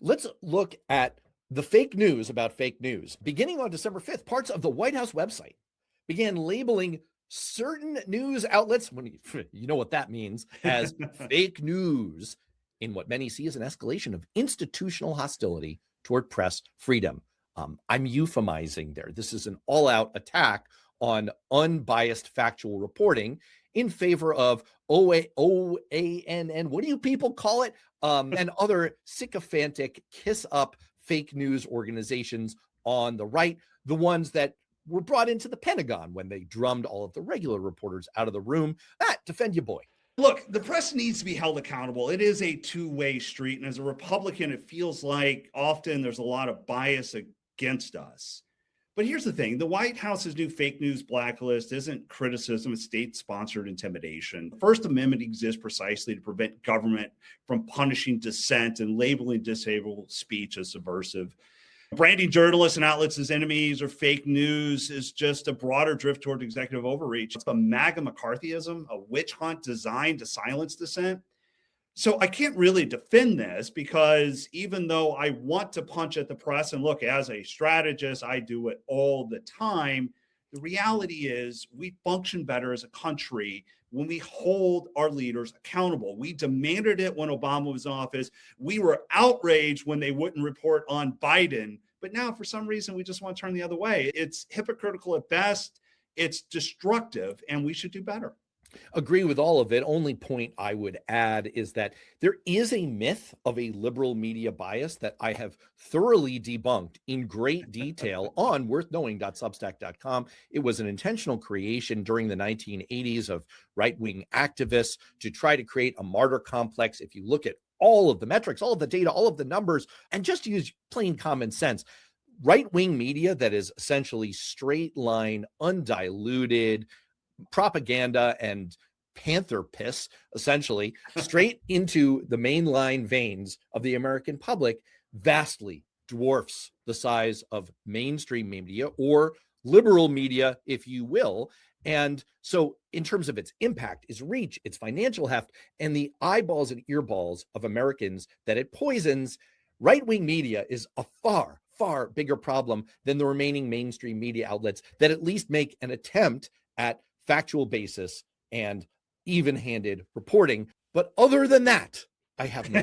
Let's look at the fake news about fake news. Beginning on December 5th, parts of the White House website began labeling certain news outlets, when you know what that means, as fake news, in what many see as an escalation of institutional hostility toward press freedom. I'm euphemizing there. This is an all-out attack on unbiased factual reporting in favor of OANN. What do you people call it? And other sycophantic kiss up fake news organizations on the right, the ones that were brought into the Pentagon when they drummed all of the regular reporters out of the room. Defend your boy. Look, the press needs to be held accountable. It is a two-way street. And as a Republican, it feels like often there's a lot of bias against us. But here's the thing. The White House's new fake news blacklist isn't criticism of state-sponsored intimidation. The First Amendment exists precisely to prevent government from punishing dissent and labeling disabled speech as subversive. Branding journalists and outlets as enemies or fake news is just a broader drift toward executive overreach. It's a MAGA McCarthyism, a witch hunt designed to silence dissent. So I can't really defend this because even though I want to punch at the press, and look, as a strategist, I do it all the time, the reality is we function better as a country when we hold our leaders accountable. We demanded it when Obama was in office. We were outraged when they wouldn't report on Biden. But now, for some reason, we just want to turn the other way. It's hypocritical at best. It's destructive, and we should do better. Agree with all of it. Only point I would add is that there is a myth of a liberal media bias that I have thoroughly debunked in great detail on worthknowing.substack.com. It was an intentional creation during the 1980s of right-wing activists to try to create a martyr complex. If you look at all of the metrics, all of the data, all of the numbers, and just use plain common sense, right-wing media that is essentially straight line, undiluted propaganda and panther piss, essentially, straight into the mainline veins of the American public, vastly dwarfs the size of mainstream media or liberal media, if you will. And so in terms of its impact, its reach, its financial heft, and the eyeballs and earballs of Americans that it poisons, right-wing media is a far, far bigger problem than the remaining mainstream media outlets that at least make an attempt at factual basis and even-handed reporting. But other than that, I have no.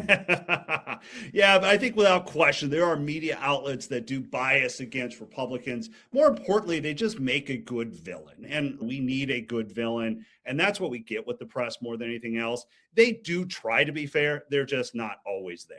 Yeah, but I think without question, there are media outlets that do bias against Republicans. More importantly, they just make a good villain, and we need a good villain. And that's what we get with the press more than anything else. They do try to be fair. They're just not always there.